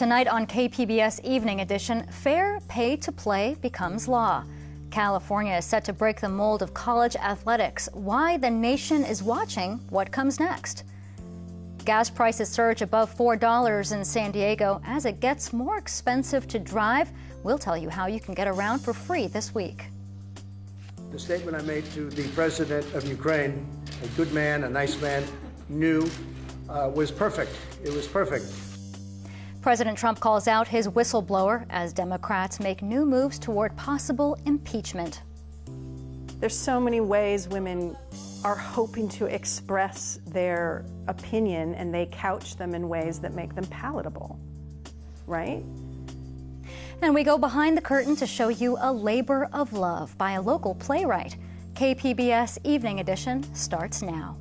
Tonight on KPBS Evening Edition, fair pay to play becomes law. California is set to break the mold of college athletics. Why the nation is watching what comes next. Gas prices surge above $4 in San Diego as it gets more expensive to drive. We'll tell you how you can get around for free this week. The statement I made to the president of Ukraine, a good man, a nice man, knew was perfect. It was perfect. President Trump calls out his whistleblower as Democrats make new moves toward possible impeachment. There's so many ways women are hoping to express their opinion, and they couch them in ways that make them palatable, right? And we go behind the curtain to show you a labor of love by a local playwright. KPBS Evening Edition starts now.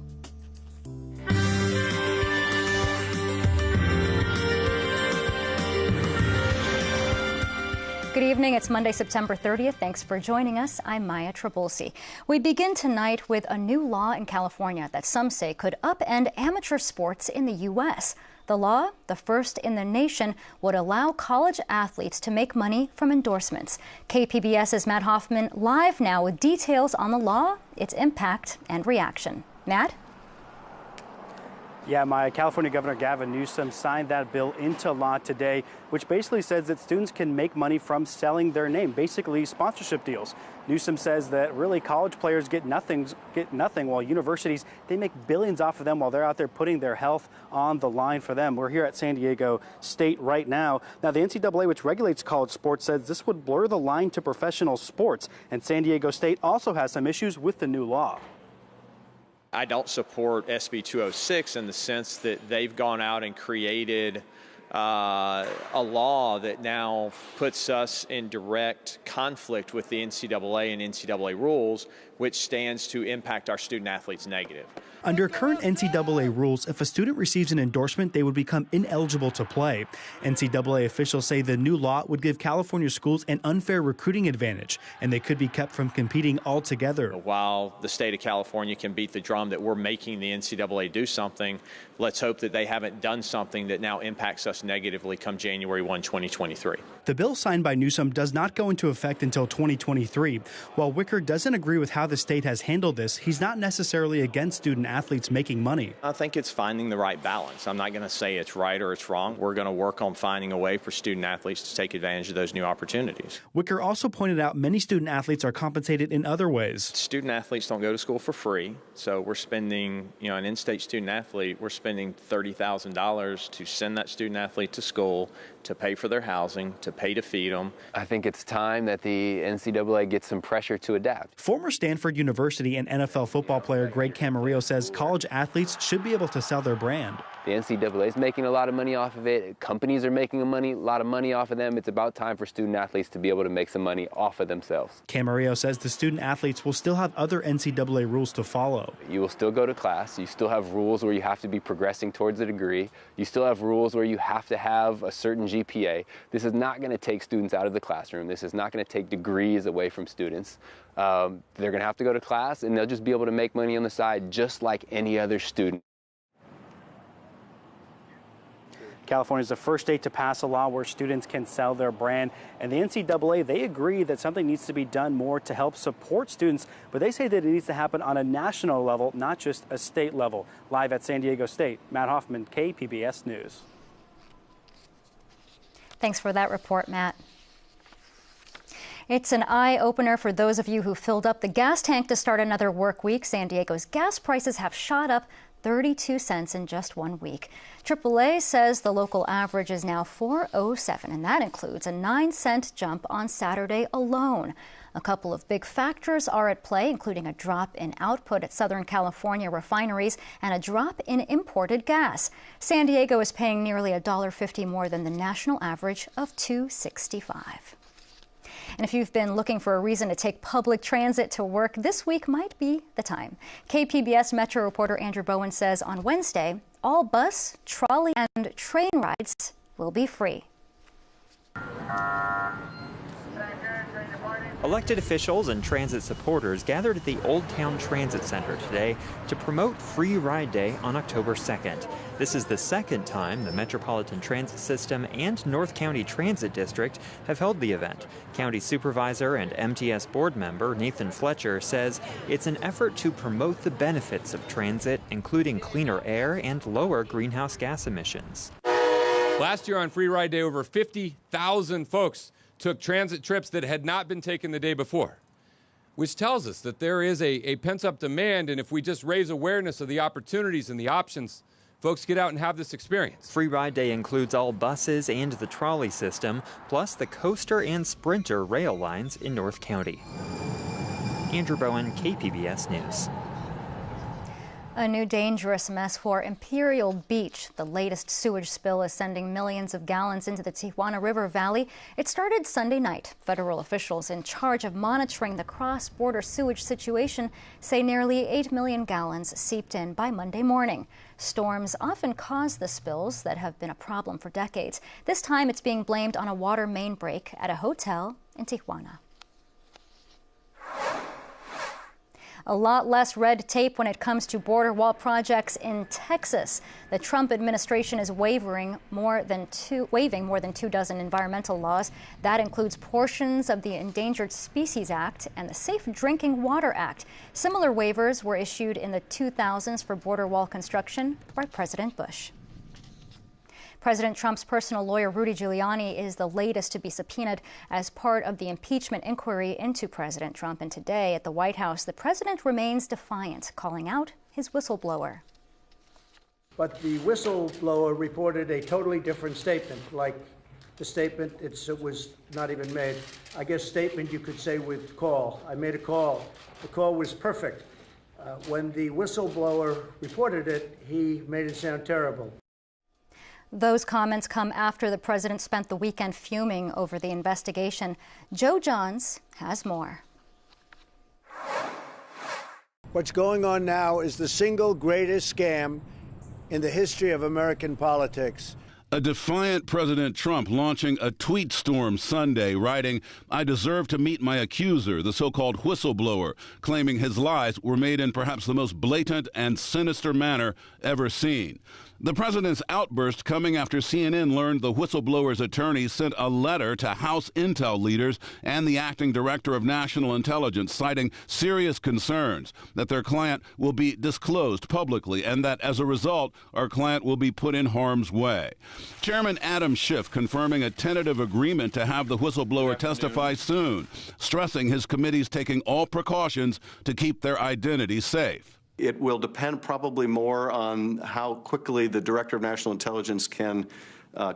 Good evening. It's Monday, September 30th. Thanks for joining us. I'm Maya Trabulsi. We begin tonight with a new law in California that some say could upend amateur sports in the U.S. The law, the first in the nation, would allow college athletes to make money from endorsements. KPBS's Matt Hoffman live now with details on the law, its impact, and reaction. Matt? Yeah, my California Governor Gavin Newsom signed that bill into law today, which basically says that students can make money from selling their name, basically sponsorship deals. Newsom says that really college players get nothing, while universities, they make billions off of them while they're out there putting their health on the line for them. We're here at San Diego State right now. Now, the NCAA, which regulates college sports, says this would blur the line to professional sports, and San Diego State also has some issues with the new law. I don't support SB 206 in the sense that they've gone out and created a law that now puts us in direct conflict with the NCAA and NCAA rules, which stands to impact our student athletes negative. Under current NCAA rules, if a student receives an endorsement, they would become ineligible to play. NCAA officials say the new law would give California schools an unfair recruiting advantage, and they could be kept from competing altogether. While the state of California can beat the drum that we're making the NCAA do something, let's hope that they haven't done something that now impacts us negatively come January 1, 2023. The bill signed by Newsom does not go into effect until 2023. While Wicker doesn't agree with how the state has handled this, he's not necessarily against student athletes making money. I think it's finding the right balance. I'm not going to say it's right or it's wrong. We're going to work on finding a way for student athletes to take advantage of those new opportunities. Wicker also pointed out many student athletes are compensated in other ways. Student athletes don't go to school for free, so we're spending, an in-state student athlete, we're spending $30,000 to send that student athlete to school, to pay for their housing, to pay to feed them. I think it's time that the NCAA gets some pressure to adapt. Former Stanford University and NFL football player Greg Camarillo says college athletes should be able to sell their brand. The NCAA is making a lot of money off of it. Companies are making a lot of money off of them. It's about time for student athletes to be able to make some money off of themselves. Camarillo says the student athletes will still have other NCAA rules to follow. You will still go to class. You still have rules where you have to be progressing towards a degree. You still have rules where you have to have a certain GPA. This is not going to take students out of the classroom. This is not going to take degrees away from students. They're going to have to go to class, and they'll just be able to make money on the side just like any other student. California is the first state to pass a law where students can sell their brand. And the NCAA, they agree that something needs to be done more to help support students, but they say that it needs to happen on a national level, not just a state level. Live at San Diego State, Matt Hoffman, KPBS News. Thanks for that report, Matt. It's an eye-opener for those of you who filled up the gas tank to start another work week. San Diego's gas prices have shot up 32 cents in just 1 week. AAA says the local average is now $4.07, and that includes a 9-cent jump on Saturday alone. A couple of big factors are at play, including a drop in output at Southern California refineries and a drop in imported gas. San Diego is paying nearly $1.50 more than the national average of $2.65. And if you've been looking for a reason to take public transit to work, this week might be the time. KPBS Metro reporter Andrew Bowen says on Wednesday, all bus, trolley, and train rides will be free. Elected officials and transit supporters gathered at the Old Town Transit Center today to promote Free Ride Day on October 2nd. This is the second time the Metropolitan Transit System and North County Transit District have held the event. County Supervisor and MTS board member Nathan Fletcher says it's an effort to promote the benefits of transit, including cleaner air and lower greenhouse gas emissions. Last year on Free Ride Day, over 50,000 folks took transit trips that had not been taken the day before, which tells us that there is a pent-up demand, and if we just raise awareness of the opportunities and the options, folks get out and have this experience. Free Ride Day includes all buses and the trolley system, plus the Coaster and Sprinter rail lines in North County. Andrew Bowen, KPBS News. A new dangerous mess for Imperial Beach. The latest sewage spill is sending millions of gallons into the Tijuana River Valley. It started Sunday night. Federal officials in charge of monitoring the cross-border sewage situation say nearly 8 million gallons seeped in by Monday morning. Storms often cause the spills that have been a problem for decades. This time it's being blamed on a water main break at a hotel in Tijuana. A lot less red tape when it comes to border wall projects in Texas. The Trump administration is waiving more than 2 dozen environmental laws. That includes portions of the Endangered Species Act and the Safe Drinking Water Act. Similar waivers were issued in the 2000s for border wall construction by President Bush. President Trump's personal lawyer, Rudy Giuliani, is the latest to be subpoenaed as part of the impeachment inquiry into President Trump. And today at the White House, the president remains defiant, calling out his whistleblower. But the whistleblower reported a totally different statement, like the statement, it was not even made. I guess statement you could say with call. I made a call. The call was perfect. When the whistleblower reported it, he made it sound terrible. Those comments come after the president spent the weekend fuming over the investigation. Joe Johns has more. What's going on now is the single greatest scam in the history of American politics. A defiant President Trump launching a tweet storm Sunday, writing, "I deserve to meet my accuser," the so-called whistleblower, claiming his lies were made in perhaps the most blatant and sinister manner ever seen. The president's outburst coming after CNN learned the whistleblower's attorney sent a letter to House intel leaders and the acting director of national intelligence, citing serious concerns that their client will be disclosed publicly and that as a result, our client will be put in harm's way. Chairman Adam Schiff confirming a tentative agreement to have the whistleblower testify soon, stressing his committee's taking all precautions to keep their identity safe. It will depend probably more on how quickly the Director of National Intelligence can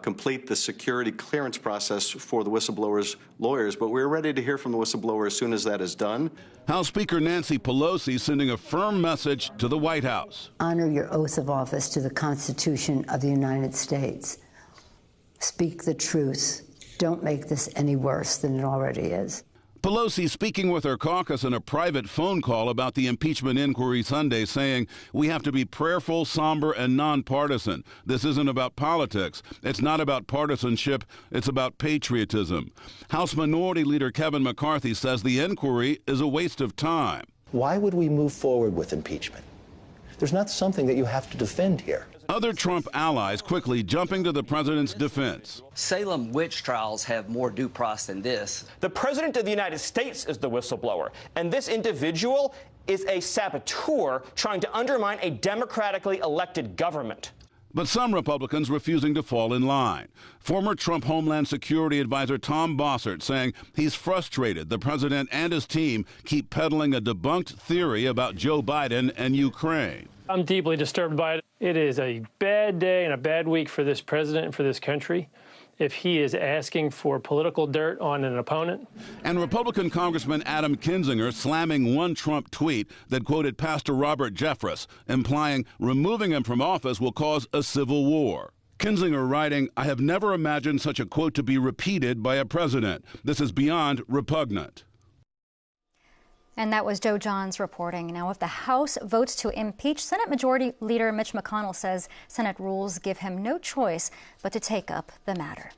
complete the security clearance process for the whistleblower's lawyers, but we're ready to hear from the whistleblower as soon as that is done. House Speaker Nancy Pelosi sending a firm message to the White House. Honor your oath of office to the Constitution of the United States. Speak the truth. Don't make this any worse than it already is. Pelosi speaking with her caucus in a private phone call about the impeachment inquiry Sunday, saying, "We have to be prayerful, somber, and nonpartisan. This isn't about politics. It's not about partisanship. It's about patriotism." House Minority Leader Kevin McCarthy says the inquiry is a waste of time. Why would we move forward with impeachment? There's not something that you have to defend here. Other Trump allies quickly jumping to the president's defense. Salem witch trials have more due process than this. The president of the United States is the whistleblower, and this individual is a saboteur trying to undermine a democratically elected government. But some Republicans refusing to fall in line. Former Trump Homeland Security Advisor Tom Bossert saying he's frustrated the president and his team keep peddling a debunked theory about Joe Biden and Ukraine. I'm deeply disturbed by it. It is a bad day and a bad week for this president and for this country if he is asking for political dirt on an opponent. And Republican Congressman Adam Kinzinger slamming one Trump tweet that quoted Pastor Robert Jeffress, implying removing him from office will cause a civil war. Kinzinger writing, "I have never imagined such a quote to be repeated by a president. This is beyond repugnant." And that was Joe Johns reporting. Now, if the House votes to impeach, Senate Majority Leader Mitch McConnell says Senate rules give him no choice but to take up the matter.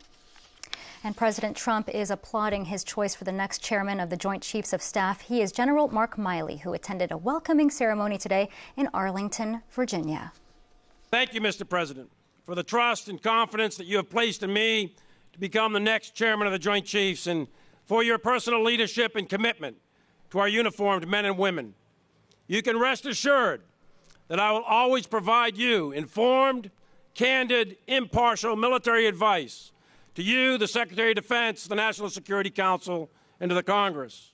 And President Trump is applauding his choice for the next chairman of the Joint Chiefs of Staff. He is General Mark Miley, who attended a welcoming ceremony today in Arlington, Virginia. Thank you, Mr. President, for the trust and confidence that you have placed in me to become the next chairman of the Joint Chiefs, and for your personal leadership and commitment to our uniformed men and women. You can rest assured that I will always provide you informed, candid, impartial military advice to you, the Secretary of Defense, the National Security Council, and to the Congress.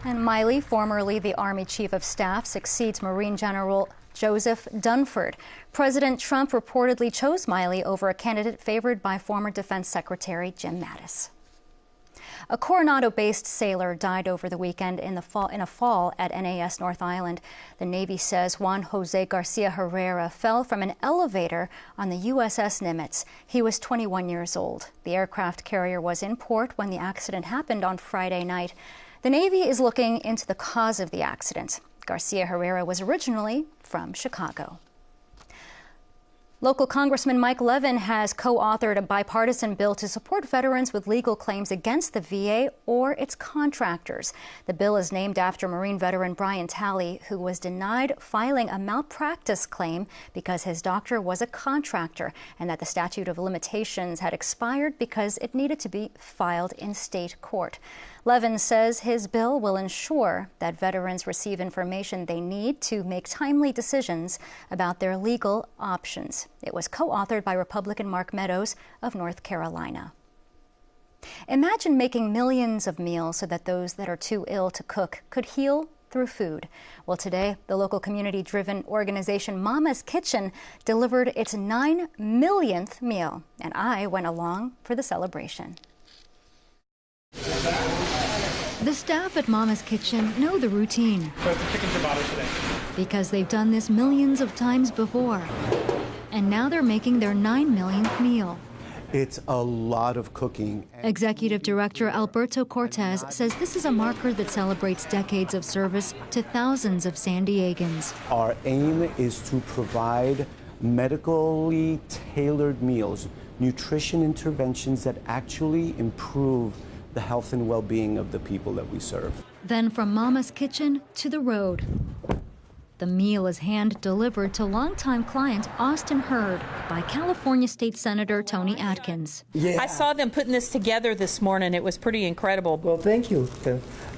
And Miley, formerly the Army Chief of Staff, succeeds Marine General Joseph Dunford. President Trump reportedly chose Miley over a candidate favored by former Defense Secretary Jim Mattis. A Coronado-based sailor died over the weekend in a fall at NAS North Island. The Navy says Juan Jose Garcia Herrera fell from an elevator on the USS Nimitz. He was 21 years old. The aircraft carrier was in port when the accident happened on Friday night. The Navy is looking into the cause of the accident. Garcia Herrera was originally from Chicago. Local Congressman Mike Levin has co-authored a bipartisan bill to support veterans with legal claims against the VA or its contractors. The bill is named after Marine veteran Brian Talley, who was denied filing a malpractice claim because his doctor was a contractor and that the statute of limitations had expired because it needed to be filed in state court. Levin says his bill will ensure that veterans receive information they need to make timely decisions about their legal options. It was co-authored by Republican Mark Meadows of North Carolina. Imagine making millions of meals so that those that are too ill to cook could heal through food. Well, today, the local community-driven organization Mama's Kitchen delivered its 9 millionth meal, and I went along for the celebration. The staff at Mama's Kitchen know the routine. So it's a chicken ciabatta today. Because they've done this millions of times before. And now they're making their 9 millionth meal. It's a lot of cooking. Executive Director Alberto Cortez says this is a marker that celebrates decades of service to thousands of San Diegans. Our aim is to provide medically tailored meals, nutrition interventions that actually improve the health and well-being of the people that we serve. Then from Mama's Kitchen to the road. The meal is hand-delivered to longtime client Austin Hurd by California State Senator Tony Atkins. Yeah. I saw them putting this together this morning. It was pretty incredible. Well, thank you,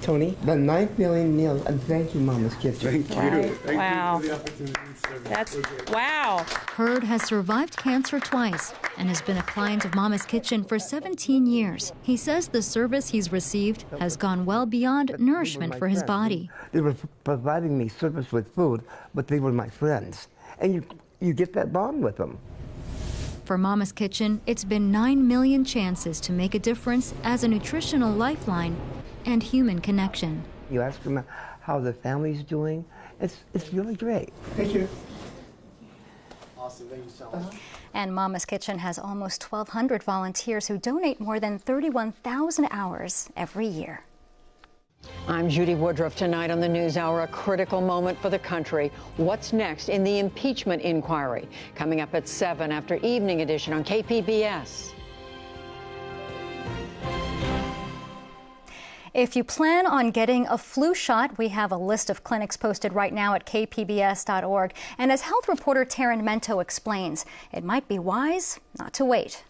Tony. The 9 million meal, and thank you, Mama's Kitchen. Thank you. Thank wow. you for the opportunity to serve. That's wow. Hurd has survived cancer twice and has been a client of Mama's Kitchen for 17 years. He says the service he's received has gone well beyond nourishment for his body. They were providing me service with food, but they were my friends. And you get that bond with them. For Mama's Kitchen, it's been 9 million chances to make a difference as a nutritional lifeline and human connection. You ask them how the family's doing. It's really great. Thank you. Awesome, thank you so much. And Mama's Kitchen has almost 1,200 volunteers who donate more than 31,000 hours every year. I'm Judy Woodruff. Tonight on the NewsHour, a critical moment for the country. What's next in the impeachment inquiry? Coming up at 7 after Evening Edition on KPBS. If you plan on getting a flu shot, we have a list of clinics posted right now at kpbs.org. And as health reporter Taryn Mento explains, it might be wise not to wait.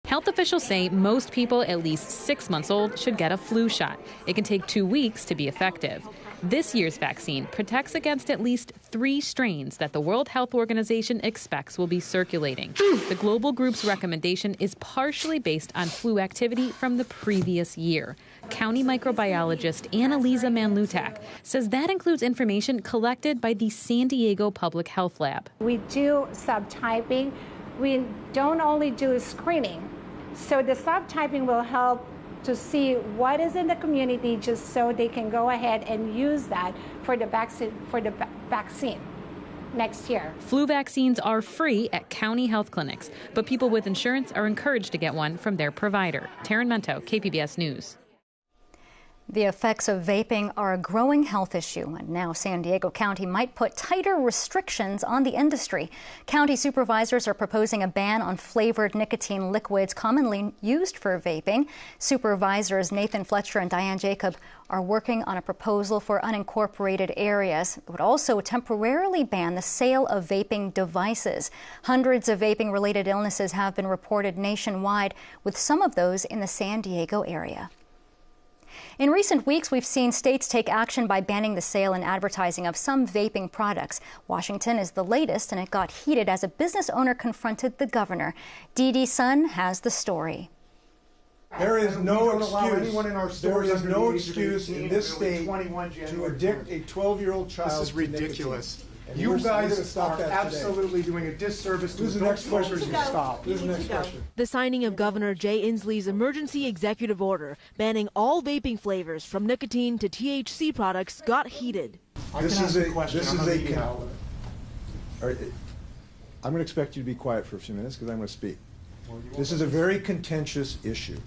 Health officials say most people at least 6 months old should get a flu shot. It can take 2 weeks to be effective. This year's vaccine protects against at least 3 strains that the World Health Organization expects will be circulating. The global group's recommendation is partially based on flu activity from the previous year. County microbiologist Annalisa Manlutak says that includes information collected by the San Diego Public Health Lab. We do subtyping. We don't only do screening. So the subtyping will help to see what is in the community just so they can go ahead and use that for the vaccine next year. Flu vaccines are free at county health clinics, but people with insurance are encouraged to get one from their provider. Taryn Mento, KPBS News. The effects of vaping are a growing health issue, and now San Diego County might put tighter restrictions on the industry. County supervisors are proposing a ban on flavored nicotine liquids commonly used for vaping. Supervisors Nathan Fletcher and Diane Jacob are working on a proposal for unincorporated areas. It would also temporarily ban the sale of vaping devices. Hundreds of vaping-related illnesses have been reported nationwide, with some of those in the San Diego area. In recent weeks, we've seen states take action by banning the sale and advertising of some vaping products. Washington is the latest, and it got heated as a business owner confronted the governor. Dee Sun has the story. There is no excuse in this state to addict a 12-year-old child. This is ridiculous. You guys are absolutely doing a disservice to the next question. Stop. Who's the next question? The signing of Governor Jay Inslee's emergency executive order banning all vaping flavors from nicotine to THC products got heated. I'm going to expect you to be quiet for a few minutes because I'm going to speak. This is a very contentious issue.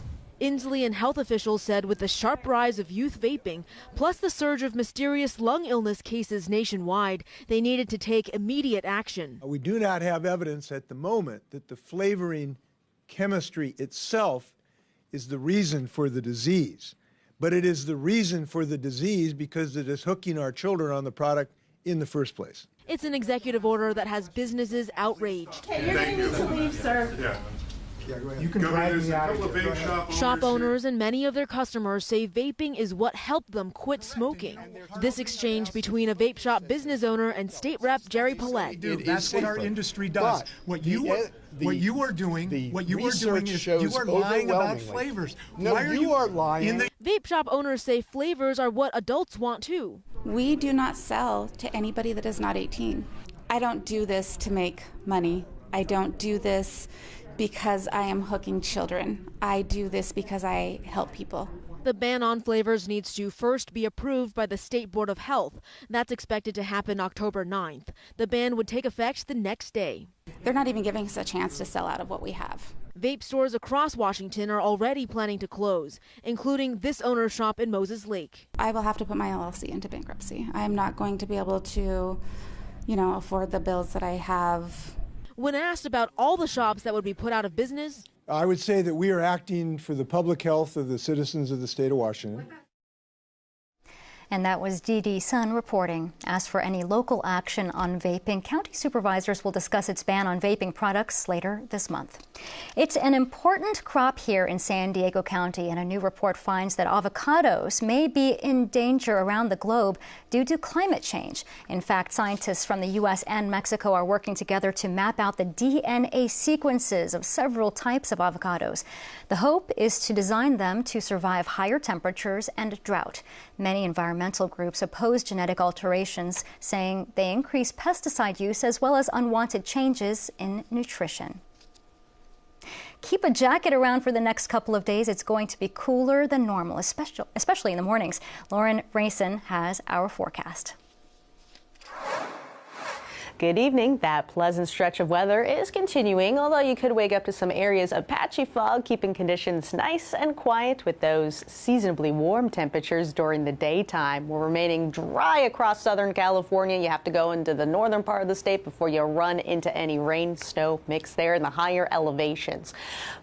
Inslee and health officials said with the sharp rise of youth vaping, plus the surge of mysterious lung illness cases nationwide, they needed to take immediate action. We do not have evidence at the moment that the flavoring chemistry itself is the reason for the disease. But it is the reason for the disease because it is hooking our children on the product in the first place. It's an executive order that has businesses outraged. Okay, you're going to need to leave, sir. Yeah. You can drag me out of here. Shop owners and many of their customers say vaping is what helped them quit smoking. This exchange between a vape shop business owner and state rep Jerry Paulette. That's what our industry does. What you are doing is you are lying about flavors. No, you are lying. Vape shop owners say flavors are what adults want too. We do not sell to anybody that is not 18. I don't do this to make money. I don't do this because I am hooking children. I do this because I help people. The ban on flavors needs to first be approved by the State Board of Health. That's expected to happen October 9th. The ban would take effect the next day. They're not even giving us a chance to sell out of what we have. Vape stores across Washington are already planning to close, including this owner's shop in Moses Lake. I will have to put my LLC into bankruptcy. I am not going to be able to, afford the bills that I have. When asked about all the shops that would be put out of business, I would say that we are acting for the public health of the citizens of the state of Washington. And that was Dee Sun reporting. As for any local action on vaping, county supervisors will discuss its ban on vaping products later this month. It's an important crop here in San Diego County, and a new report finds that avocados may be in danger around the globe due to climate change. In fact, scientists from the U.S. and Mexico are working together to map out the DNA sequences of several types of avocados. The hope is to design them to survive higher temperatures and drought. Many environmental groups oppose genetic alterations, saying they increase pesticide use as well as unwanted changes in nutrition. Keep a jacket around for the next couple of days. It's going to be cooler than normal, especially in the mornings. Lauren Brayson has our forecast. Good evening. That pleasant stretch of weather is continuing, although you could wake up to some areas of patchy fog, keeping conditions nice and quiet with those seasonably warm temperatures during the daytime. We're remaining dry across Southern California. You have to go into the northern part of the state before you run into any rain, snow mix there in the higher elevations.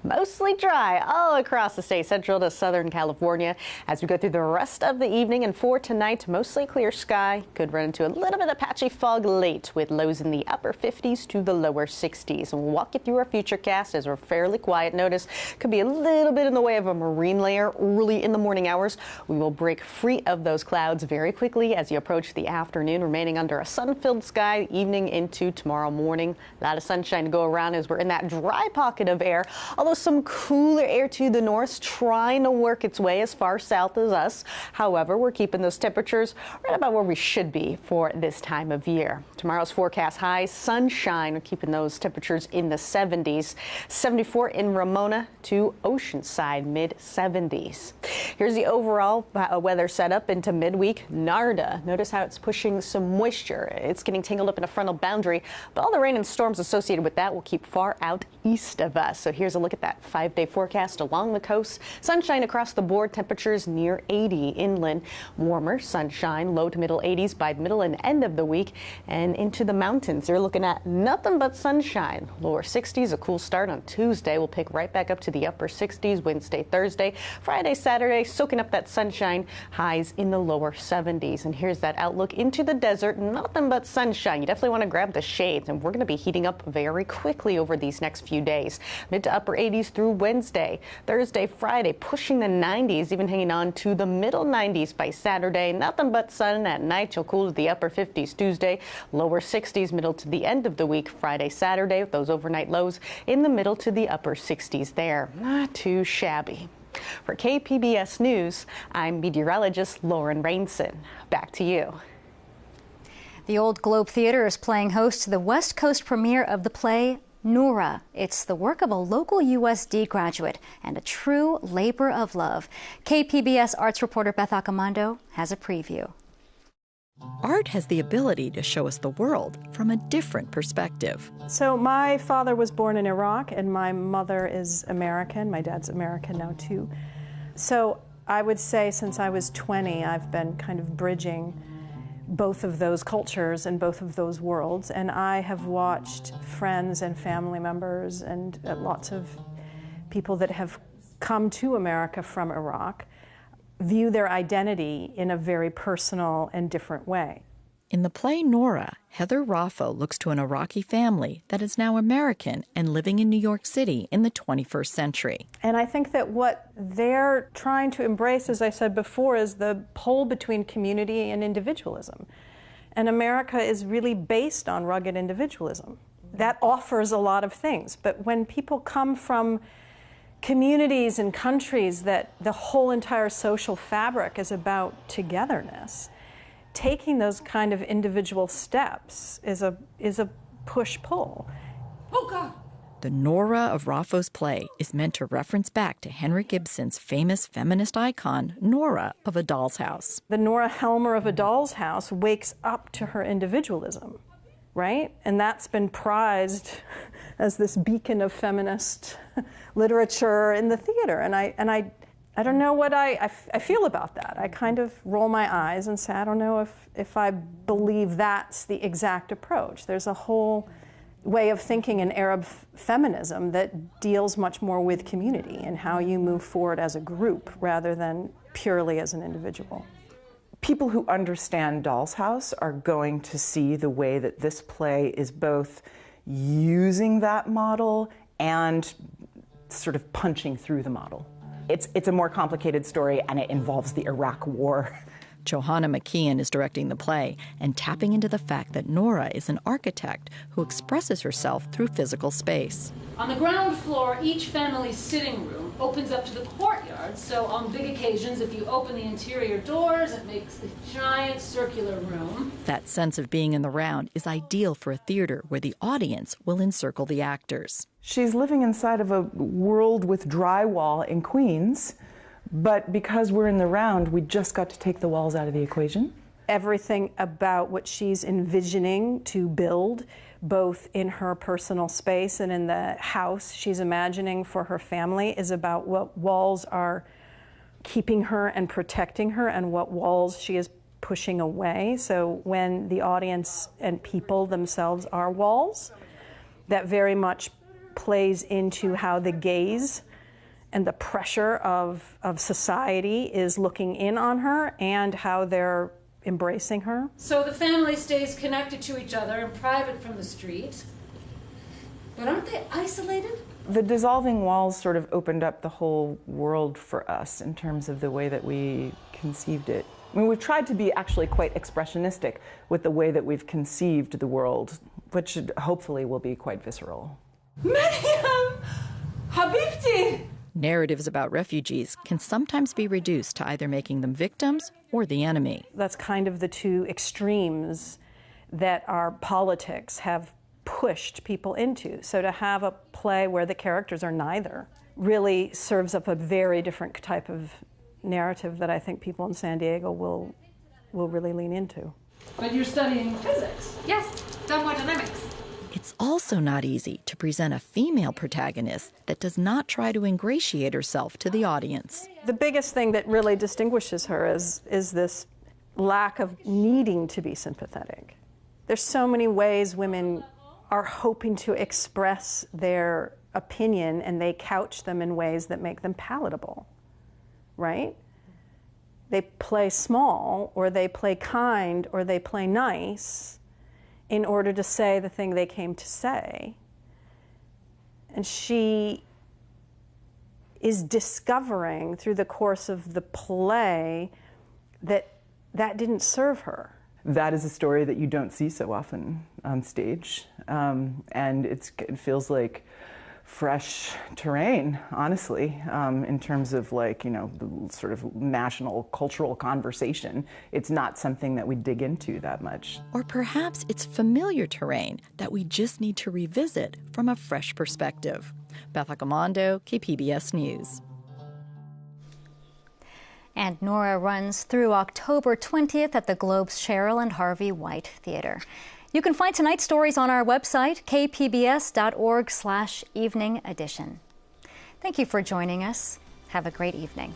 Mostly dry all across the state, central to Southern California. As we go through the rest of the evening and for tonight, mostly clear sky. Could run into a little bit of patchy fog late with lows in the upper 50s to the lower 60s. And we'll walk you through our futurecast as we're fairly quiet. Notice could be a little bit in the way of a marine layer early in the morning hours. We will break free of those clouds very quickly as you approach the afternoon, remaining under a sun-filled sky evening into tomorrow morning. A lot of sunshine to go around as we're in that dry pocket of air, although some cooler air to the north trying to work its way as far south as us. However, we're keeping those temperatures right about where we should be for this time of year. Tomorrow's forecast forecast highs. Sunshine, we're keeping those temperatures in the 70s. 74 in Ramona to Oceanside, mid-70s. Here's the overall weather setup into midweek. NARDA, notice how it's pushing some moisture. It's getting tangled up in a frontal boundary, but all the rain and storms associated with that will keep far out east of us. So here's a look at that 5-day forecast along the coast. Sunshine across the board, temperatures near 80 inland. Warmer sunshine, low to middle 80s by middle and end of the week, and into the mountains. You're looking at nothing but sunshine. Lower 60s, a cool start on Tuesday. We'll pick right back up to the upper 60s Wednesday, Thursday. Friday, Saturday, soaking up that sunshine. Highs in the lower 70s. And here's that outlook into the desert. Nothing but sunshine. You definitely want to grab the shades, and we're going to be heating up very quickly over these next few days. Mid to upper 80s through Wednesday. Thursday, Friday, pushing the 90s, even hanging on to the middle 90s by Saturday. Nothing but sun at night. You'll cool to the upper 50s Tuesday, lower 60s middle to the end of the week. Friday, Saturday with those overnight lows in the middle to the upper 60s there. Not too shabby. For KPBS News, I'm meteorologist Lauren Rainson. Back to you. The Old Globe Theater is playing host to the West Coast premiere of the play Nora. It's the work of a local USD graduate and a true labor of love. KPBS arts reporter Beth Accomando has a preview. Art has the ability to show us the world from a different perspective. So my father was born in Iraq and my mother is American. My dad's American now too. So I would say since I was 20, I've been kind of bridging both of those cultures and both of those worlds. And I have watched friends and family members and lots of people that have come to America from Iraq view their identity in a very personal and different way. In the play Nora, Heather Raffo looks to an Iraqi family that is now American and living in New York City in the 21st century. And I think that what they're trying to embrace, as I said before, is the pull between community and individualism. And America is really based on rugged individualism. That offers a lot of things. But when people come from communities and countries that the whole entire social fabric is about togetherness, taking those kind of individual steps is a push-pull. Oh, God! The Nora of Raffo's play is meant to reference back to Henry Gibson's famous feminist icon, Nora of A Doll's House. The Nora Helmer of A Doll's House wakes up to her individualism, right? And that's been prized as this beacon of feminist literature in the theater. And I don't know what I feel about that. I kind of roll my eyes and say, I don't know if I believe that's the exact approach. There's a whole way of thinking in Arab feminism that deals much more with community and how you move forward as a group rather than purely as an individual. People who understand Doll's House are going to see the way that this play is both using that model and sort of punching through the model. It's a more complicated story, and it involves the Iraq War. Johanna McKeon is directing the play and tapping into the fact that Nora is an architect who expresses herself through physical space. On the ground floor, each family's sitting room opens up to the courtyard, so on big occasions, if you open the interior doors, it makes a giant circular room. That sense of being in the round is ideal for a theater where the audience will encircle the actors. She's living inside of a world with drywall in Queens, but because we're in the round, we just got to take the walls out of the equation. Everything about what she's envisioning to build, both in her personal space and in the house she's imagining for her family, is about what walls are keeping her and protecting her and what walls she is pushing away. So when the audience and people themselves are walls, that very much plays into how the gaze and the pressure of society is looking in on her and how they're embracing her. So the family stays connected to each other and private from the street. But aren't they isolated? The dissolving walls sort of opened up the whole world for us in terms of the way that we conceived it. I mean, we've tried to be actually quite expressionistic with the way that we've conceived the world, which hopefully will be quite visceral. Maryam! Habibti! Narratives about refugees can sometimes be reduced to either making them victims or the enemy. That's kind of the two extremes that our politics have pushed people into. So to have a play where the characters are neither really serves up a very different type of narrative that I think people in San Diego will really lean into. But you're studying physics. Yes, thermodynamics. It's also not easy to present a female protagonist that does not try to ingratiate herself to the audience. The biggest thing that really distinguishes her is this lack of needing to be sympathetic. There's so many ways women are hoping to express their opinion, and they couch them in ways that make them palatable, right? They play small, or they play kind, or they play nice in order to say the thing they came to say. And she is discovering through the course of the play that that didn't serve her. That is a story that you don't see so often on stage. And it feels like fresh terrain, honestly, in terms of the sort of national cultural conversation. It's not something that we dig into that much. Or perhaps it's familiar terrain that we just need to revisit from a fresh perspective. Beth Accomando, KPBS News. And Nora runs through October 20th at the Globe's Cheryl and Harvey White Theater. You can find tonight's stories on our website, kpbs.org/evening edition. Thank you for joining us. Have a great evening.